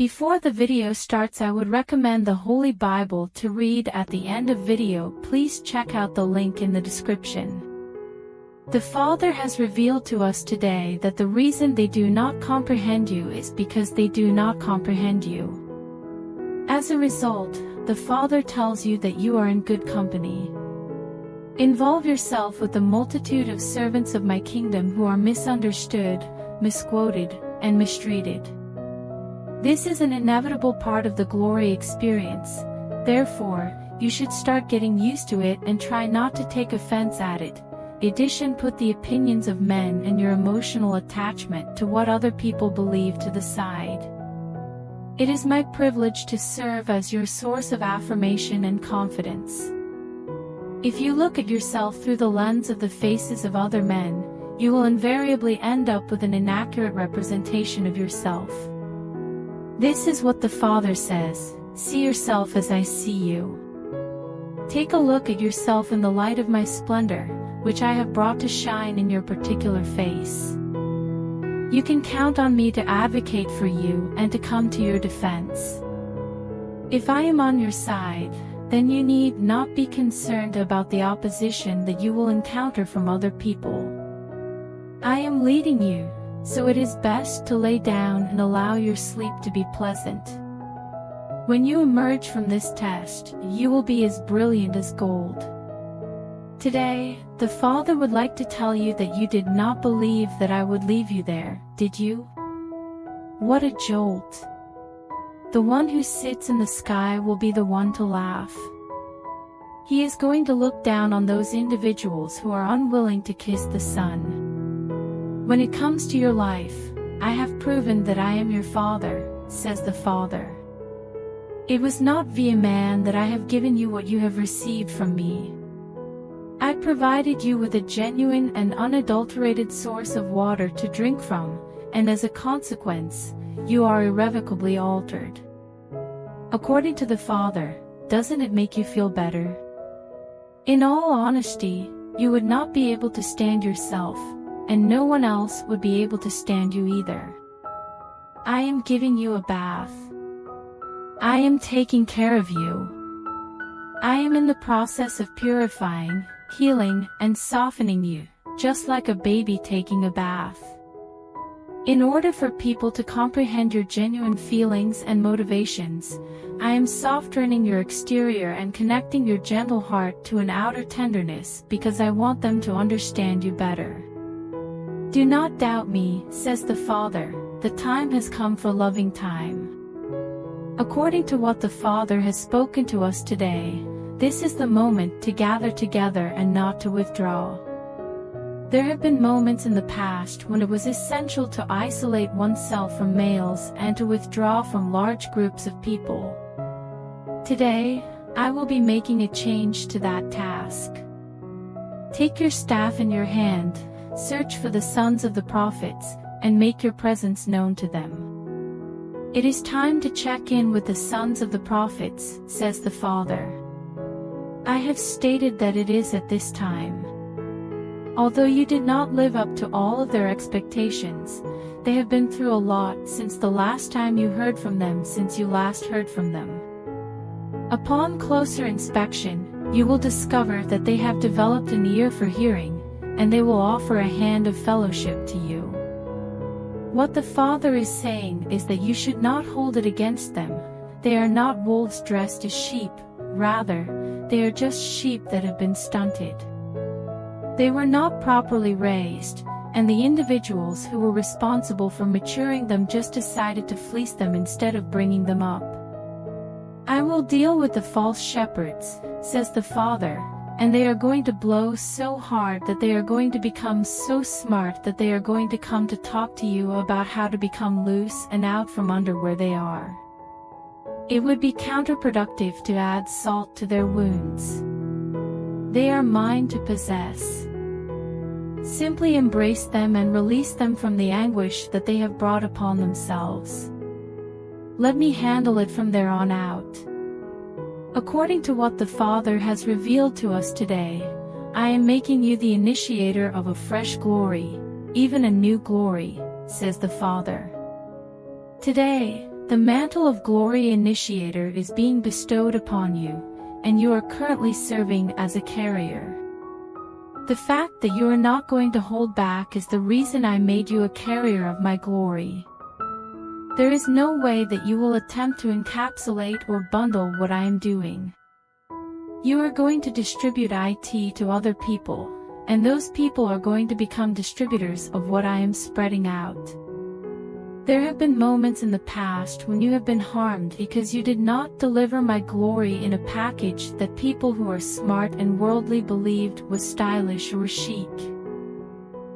Before the video starts, I would recommend the Holy Bible to read at the end of video. Please check out the link in the description. The Father has revealed to us today that the reason they do not comprehend you is because they do not comprehend you. As a result, the Father tells you that you are in good company. Involve yourself with the multitude of servants of my kingdom who are misunderstood, misquoted, and mistreated. This is an inevitable part of the glory experience. Therefore, you should start getting used to it and try not to take offense at it. In addition, put the opinions of men and your emotional attachment to what other people believe to the side. It is my privilege to serve as your source of affirmation and confidence. If you look at yourself through the lens of the faces of other men, you will invariably end up with an inaccurate representation of yourself. This is what the Father says: see yourself as I see you. Take a look at yourself in the light of my splendor, which I have brought to shine in your particular face. You can count on me to advocate for you and to come to your defense. If I am on your side, then you need not be concerned about the opposition that you will encounter from other people. I am leading you, so it is best to lay down and allow your sleep to be pleasant. When you emerge from this test, you will be as brilliant as gold. Today, the Father would like to tell you that you did not believe that I would leave you there, did you? What a jolt! The one who sits in the sky will be the one to laugh. He is going to look down on those individuals who are unwilling to kiss the sun. When it comes to your life, I have proven that I am your Father, says the Father. It was not via man that I have given you what you have received from me. I provided you with a genuine and unadulterated source of water to drink from, and as a consequence, you are irrevocably altered. According to the Father, doesn't it make you feel better? In all honesty, you would not be able to stand yourself, and no one else would be able to stand you either. I am giving you a bath. I am taking care of you. I am in the process of purifying, healing, and softening you, just like a baby taking a bath. In order for people to comprehend your genuine feelings and motivations, I am softening your exterior and connecting your gentle heart to an outer tenderness because I want them to understand you better. Do not doubt me, says the Father, the time has come for loving time. According to what the Father has spoken to us today, this is the moment to gather together and not to withdraw. There have been moments in the past when it was essential to isolate oneself from males and to withdraw from large groups of people. Today, I will be making a change to that task. Take your staff in your hand, search for the sons of the prophets, and make your presence known to them. It is time to check in with the sons of the prophets, says the Father. I have stated that it is at this time. Although you did not live up to all of their expectations, they have been through a lot since the last time you heard from them, since you last heard from them. Upon closer inspection, you will discover that they have developed an ear for hearing, and they will offer a hand of fellowship to you. What the Father is saying is that you should not hold it against them. They are not wolves dressed as sheep, rather, they are just sheep that have been stunted. They were not properly raised, and the individuals who were responsible for maturing them just decided to fleece them instead of bringing them up. I will deal with the false shepherds, says the Father, and they are going to blow so hard that they are going to become so smart that they are going to come to talk to you about how to become loose and out from under where they are. It would be counterproductive to add salt to their wounds. They are mine to possess. Simply embrace them and release them from the anguish that they have brought upon themselves. Let me handle it from there on out. According to what the Father has revealed to us today, I am making you the initiator of a fresh glory, even a new glory, says the Father. Today, The mantle of glory initiator is being bestowed upon you, and you are currently serving as a carrier. The fact that you are not going to hold back is the reason I made you a carrier of my glory. There is no way that you will attempt to encapsulate or bundle what I am doing. You are going to distribute it to other people, and those people are going to become distributors of what I am spreading out. There have been moments in the past when you have been harmed because you did not deliver my glory in a package that people who are smart and worldly believed was stylish or chic.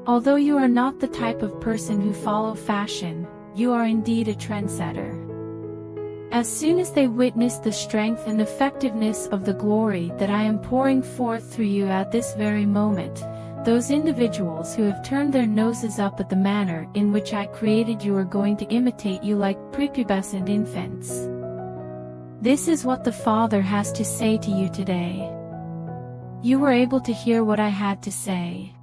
Although you are not the type of person who follow fashion, you are indeed a trendsetter. As soon as they witness the strength and effectiveness of the glory that I am pouring forth through you at this very moment, those individuals who have turned their noses up at the manner in which I created you are going to imitate you like prepubescent infants. This is what the Father has to say to you today. You were able to hear what I had to say.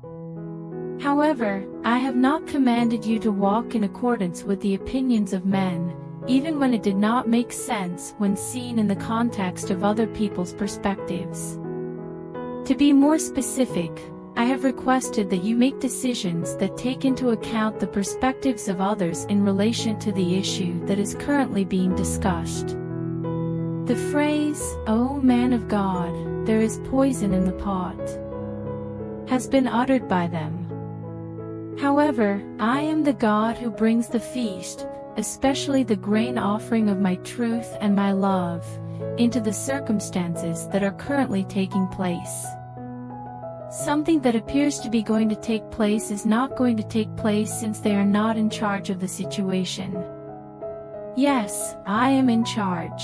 However, I have not commanded you to walk in accordance with the opinions of men, even when it did not make sense when seen in the context of other people's perspectives. To be more specific, I have requested that you make decisions that take into account the perspectives of others in relation to the issue that is currently being discussed. The phrase, "O man of God, there is poison in the pot," has been uttered by them. However, I am the God who brings the feast, especially the grain offering of my truth and my love, into the circumstances that are currently taking place. Something that appears to be going to take place is not going to take place since they are not in charge of the situation. Yes, I am in charge.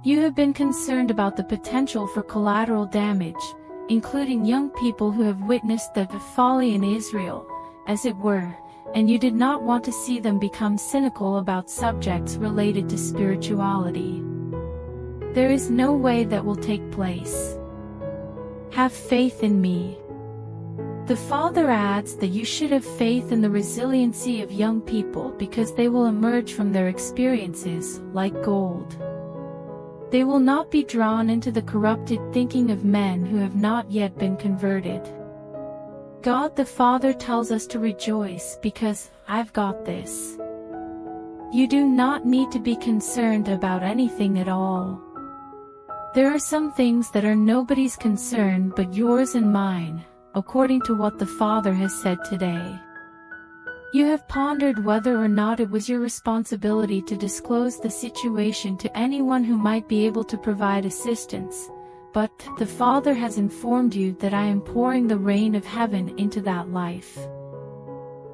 You have been concerned about the potential for collateral damage, including young people who have witnessed the folly in Israel, as it were, and you did not want to see them become cynical about subjects related to spirituality. There is no way that will take place. Have faith in me. The Father adds that you should have faith in the resiliency of young people because they will emerge from their experiences like gold. They will not be drawn into the corrupted thinking of men who have not yet been converted. God the Father tells us to rejoice because I've got this. You do not need to be concerned about anything at all. There are some things that are nobody's concern but yours and mine, according to what the Father has said today. You have pondered whether or not it was your responsibility to disclose the situation to anyone who might be able to provide assistance, but the Father has informed you that I am pouring the rain of heaven into that life.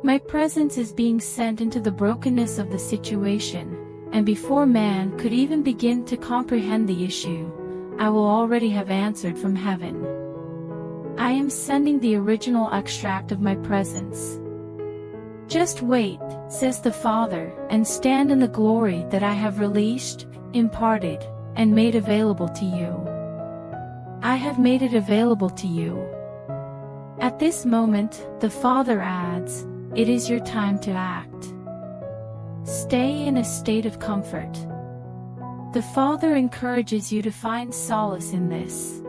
My presence is being sent into the brokenness of the situation, and before man could even begin to comprehend the issue, I will already have answered from heaven. I am sending the original extract of my presence. Just wait, says the Father, and stand in the glory that I have released, imparted, and made available to you. I have made it available to you. At this moment, the Father adds, it is your time to act. Stay in a state of comfort. The Father encourages you to find solace in this.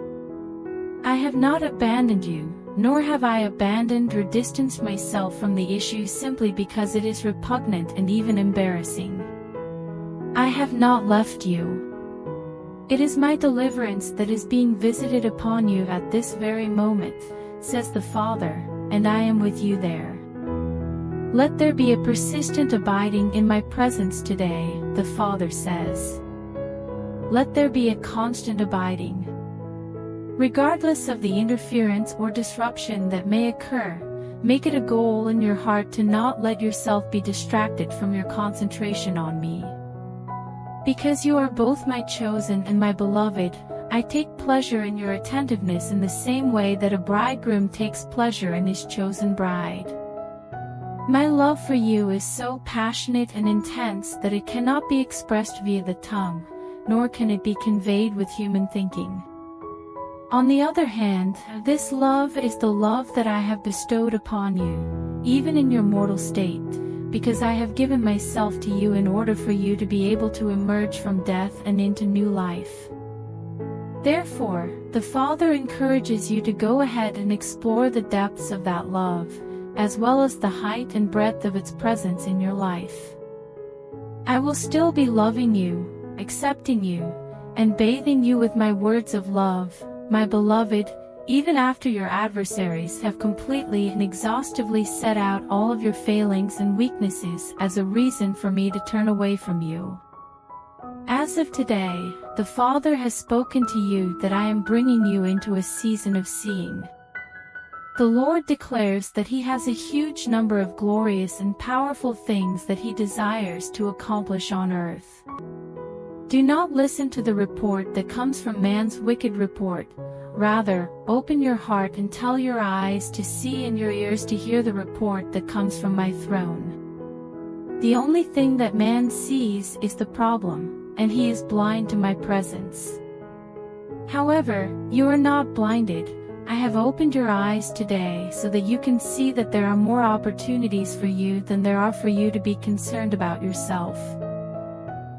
I have not abandoned you, nor have I abandoned or distanced myself from the issue simply because it is repugnant and even embarrassing. I have not left you. It is my deliverance that is being visited upon you at this very moment, says the Father, and I am with you there. Let there be a persistent abiding in my presence today, the Father says. Let there be a constant abiding. Regardless of the interference or disruption that may occur, make it a goal in your heart to not let yourself be distracted from your concentration on me. Because you are both my chosen and my beloved, I take pleasure in your attentiveness in the same way that a bridegroom takes pleasure in his chosen bride. My love for you is so passionate and intense that it cannot be expressed via the tongue, nor can it be conveyed with human thinking. On the other hand, this love is the love that I have bestowed upon you, even in your mortal state, because I have given myself to you in order for you to be able to emerge from death and into new life. Therefore, the Father encourages you to go ahead and explore the depths of that love, as well as the height and breadth of its presence in your life. I will still be loving you, accepting you, and bathing you with my words of love, my beloved, even after your adversaries have completely and exhaustively set out all of your failings and weaknesses as a reason for me to turn away from you. As of today, the Father has spoken to you that I am bringing you into a season of seeing. The Lord declares that He has a huge number of glorious and powerful things that He desires to accomplish on earth. Do not listen to the report that comes from man's wicked report. Rather, open your heart and tell your eyes to see and your ears to hear the report that comes from my throne. The only thing that man sees is the problem, and he is blind to my presence. However, you are not blinded. I have opened your eyes today so that you can see that there are more opportunities for you than there are for you to be concerned about yourself.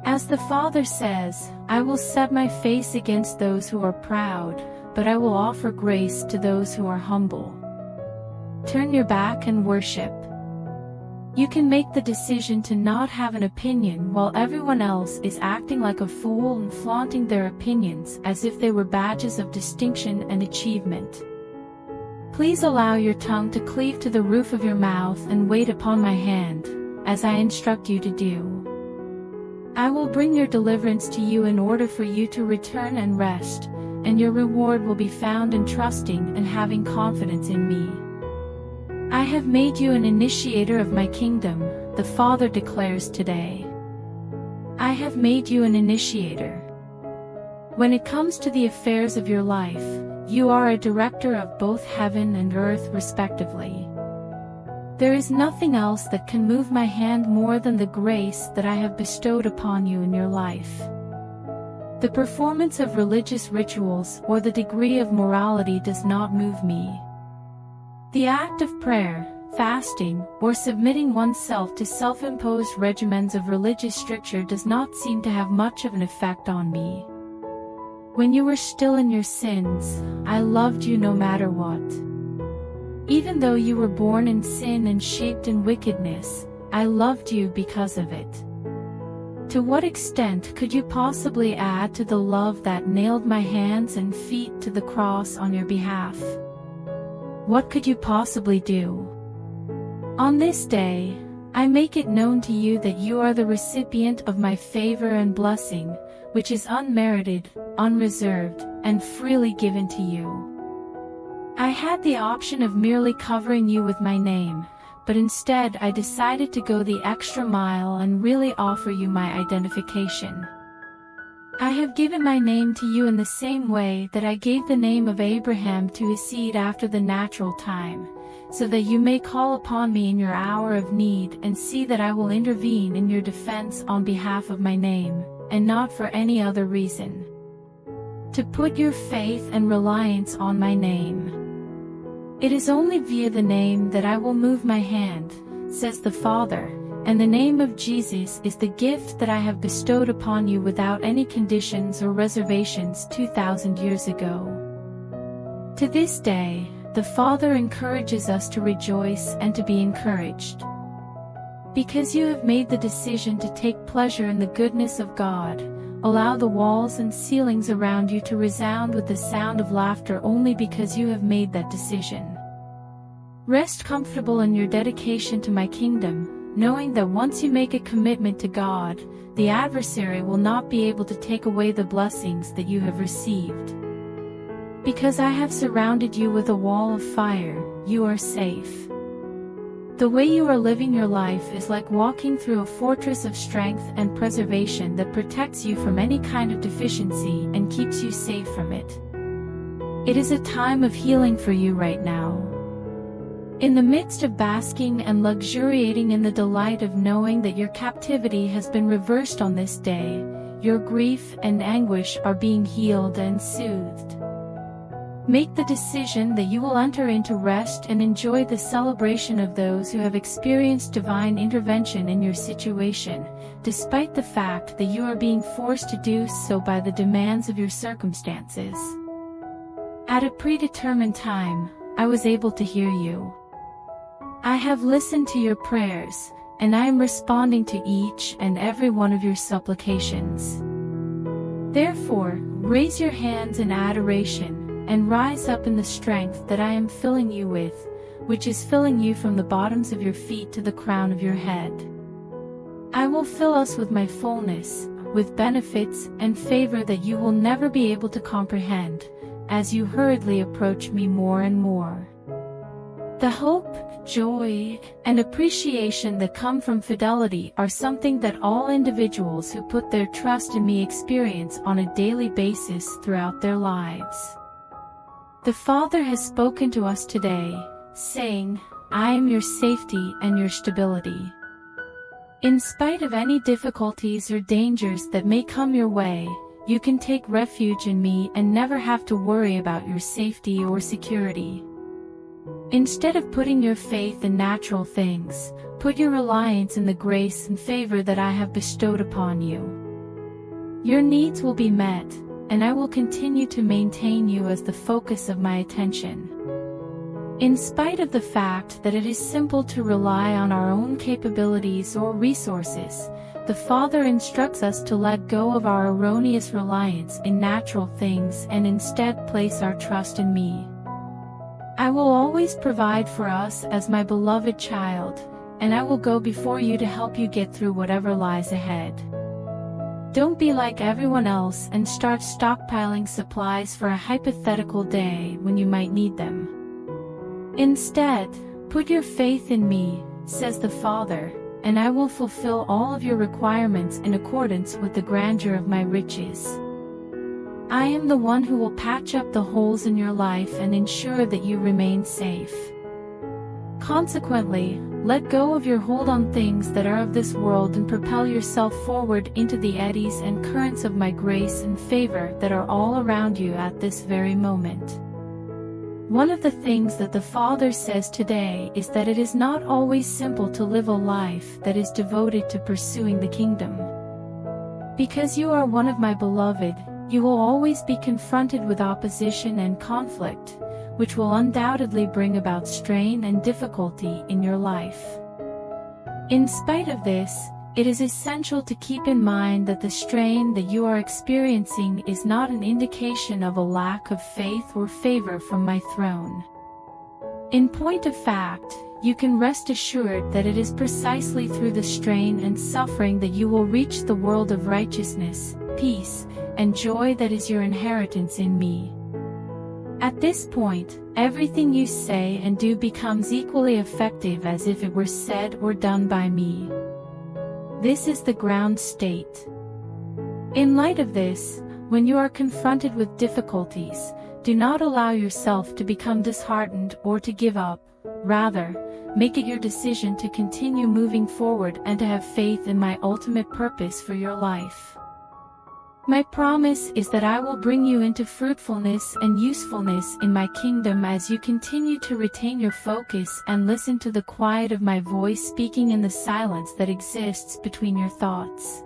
As the Father says, I will set my face against those who are proud, but I will offer grace to those who are humble. Turn your back and worship. You can make the decision to not have an opinion while everyone else is acting like a fool and flaunting their opinions as if they were badges of distinction and achievement. Please allow your tongue to cleave to the roof of your mouth and wait upon my hand, as I instruct you to do. I will bring your deliverance to you in order for you to return and rest, and your reward will be found in trusting and having confidence in me. I have made you an initiator of my kingdom, the Father declares today. I have made you an initiator. When it comes to the affairs of your life, you are a director of both heaven and earth respectively. There is nothing else that can move my hand more than the grace that I have bestowed upon you in your life. The performance of religious rituals or the degree of morality does not move me. The act of prayer, fasting, or submitting oneself to self-imposed regimens of religious stricture does not seem to have much of an effect on me. When you were still in your sins, I loved you no matter what. Even though you were born in sin and shaped in wickedness, I loved you because of it. To what extent could you possibly add to the love that nailed my hands and feet to the cross on your behalf? What could you possibly do? On this day, I make it known to you that you are the recipient of my favor and blessing, which is unmerited, unreserved, and freely given to you. I had the option of merely covering you with my name, but instead I decided to go the extra mile and really offer you my identification. I have given my name to you in the same way that I gave the name of Abraham to his seed after the natural time, so that you may call upon me in your hour of need and see that I will intervene in your defense on behalf of my name, and not for any other reason. To put your faith and reliance on my name. It is only via the name that I will move my hand, says the Father, and the name of Jesus is the gift that I have bestowed upon you without any conditions or reservations 2,000 years ago. To this day, the Father encourages us to rejoice and to be encouraged. Because you have made the decision to take pleasure in the goodness of God, allow the walls and ceilings around you to resound with the sound of laughter only because you have made that decision. Rest comfortable in your dedication to my kingdom, knowing that once you make a commitment to God, the adversary will not be able to take away the blessings that you have received. Because I have surrounded you with a wall of fire, you are safe. The way you are living your life is like walking through a fortress of strength and preservation that protects you from any kind of deficiency and keeps you safe from it. It is a time of healing for you right now. In the midst of basking and luxuriating in the delight of knowing that your captivity has been reversed on this day, your grief and anguish are being healed and soothed. Make the decision that you will enter into rest and enjoy the celebration of those who have experienced divine intervention in your situation, despite the fact that you are being forced to do so by the demands of your circumstances. At a predetermined time, I was able to hear you. I have listened to your prayers, and I am responding to each and every one of your supplications. Therefore, raise your hands in adoration, and rise up in the strength that I am filling you with, which is filling you from the bottoms of your feet to the crown of your head. I will fill us with my fullness, with benefits and favor that you will never be able to comprehend, as you hurriedly approach me more and more. The hope, joy, and appreciation that come from fidelity are something that all individuals who put their trust in me experience on a daily basis throughout their lives. The Father has spoken to us today, saying, I am your safety and your stability. In spite of any difficulties or dangers that may come your way, you can take refuge in me and never have to worry about your safety or security. Instead of putting your faith in natural things, put your reliance in the grace and favor that I have bestowed upon you. Your needs will be met, and I will continue to maintain you as the focus of my attention. In spite of the fact that it is simple to rely on our own capabilities or resources, the Father instructs us to let go of our erroneous reliance in natural things and instead place our trust in me. I will always provide for us as my beloved child, and I will go before you to help you get through whatever lies ahead. Don't be like everyone else and start stockpiling supplies for a hypothetical day when you might need them. Instead, put your faith in me, says the Father, and I will fulfill all of your requirements in accordance with the grandeur of my riches. I am the one who will patch up the holes in your life and ensure that you remain safe. Consequently, let go of your hold on things that are of this world and propel yourself forward into the eddies and currents of my grace and favor that are all around you at this very moment. One of the things that the Father says today is that it is not always simple to live a life that is devoted to pursuing the kingdom. Because you are one of my beloved, you will always be confronted with opposition and conflict, which will undoubtedly bring about strain and difficulty in your life. In spite of this, it is essential to keep in mind that the strain that you are experiencing is not an indication of a lack of faith or favor from my throne. In point of fact, you can rest assured that it is precisely through the strain and suffering that you will reach the world of righteousness, peace, and joy that is your inheritance in me. At this point, everything you say and do becomes equally effective as if it were said or done by me. This is the ground state. In light of this, when you are confronted with difficulties, do not allow yourself to become disheartened or to give up. Rather, make it your decision to continue moving forward and to have faith in my ultimate purpose for your life. My promise is that I will bring you into fruitfulness and usefulness in my kingdom as you continue to retain your focus and listen to the quiet of my voice speaking in the silence that exists between your thoughts.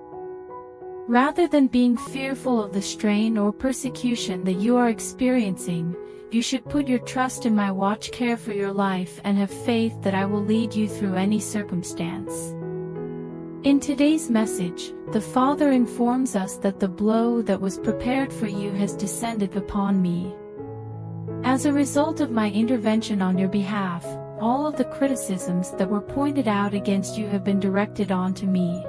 Rather than being fearful of the strain or persecution that you are experiencing, you should put your trust in my watch care for your life and have faith that I will lead you through any circumstance. In today's message, the Father informs us that the blow that was prepared for you has descended upon me. As a result of my intervention on your behalf, all of the criticisms that were pointed out against you have been directed onto me.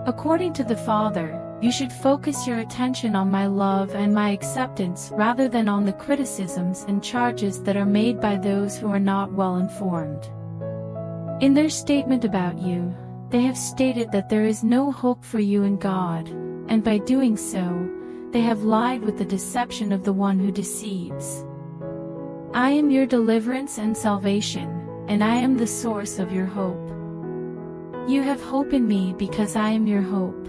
According to the Father, you should focus your attention on my love and my acceptance rather than on the criticisms and charges that are made by those who are not well informed. In their statement about you, they have stated that there is no hope for you in God, and by doing so, they have lied with the deception of the one who deceives. I am your deliverance and salvation, and I am the source of your hope. You have hope in me because I am your hope.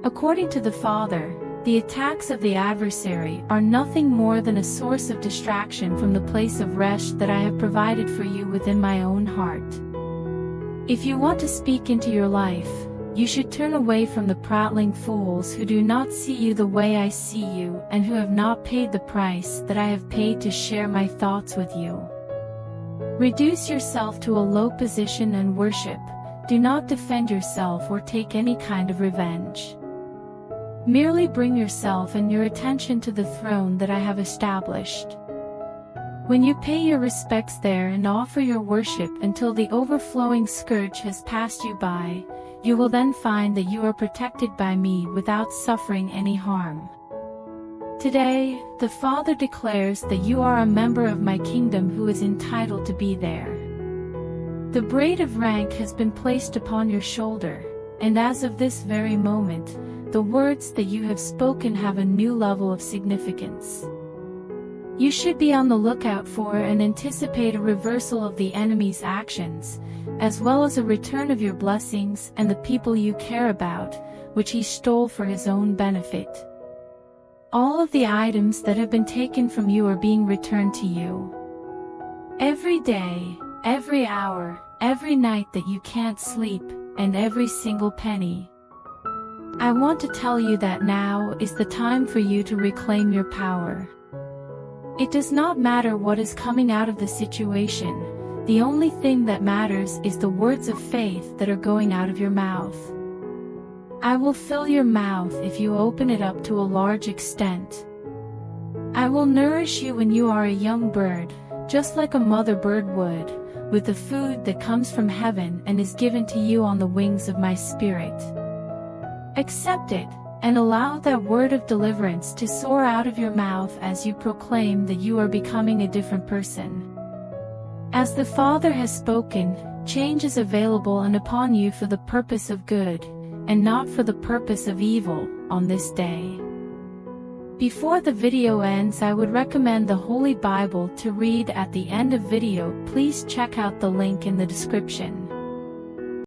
According to the Father, The attacks of the adversary are nothing more than a source of distraction from the place of rest that I have provided for you within my own heart. If you want to speak into your life, you should turn away from the prattling fools who do not see you the way I see you and who have not paid the price that I have paid to share my thoughts with you. Reduce yourself to a low position and worship. Do not defend yourself or take any kind of revenge. Merely bring yourself and your attention to the throne that I have established. When you pay your respects there and offer your worship until the overflowing scourge has passed you by, you will then find that you are protected by me without suffering any harm. Today, the Father declares that you are a member of my kingdom who is entitled to be there. The braid of rank has been placed upon your shoulder, and as of this very moment, the words that you have spoken have a new level of significance. You should be on the lookout for and anticipate a reversal of the enemy's actions, as well as a return of your blessings and the people you care about, which he stole for his own benefit. All of the items that have been taken from you are being returned to you. Every day, every hour, every night that you can't sleep, and every single penny. I want to tell you that now is the time for you to reclaim your power. It does not matter what is coming out of the situation. The only thing that matters is the words of faith that are going out of your mouth. I will fill your mouth if you open it up to a large extent. I will nourish you when you are a young bird, just like a mother bird would, with the food that comes from heaven and is given to you on the wings of my spirit. Accept it, and allow that word of deliverance to soar out of your mouth as you proclaim that you are becoming a different person. As the Father has spoken, change is available and upon you for the purpose of good, and not for the purpose of evil, on this day. Before the video ends, I would recommend the Holy Bible to read at the end of video. Please check out the link in the description.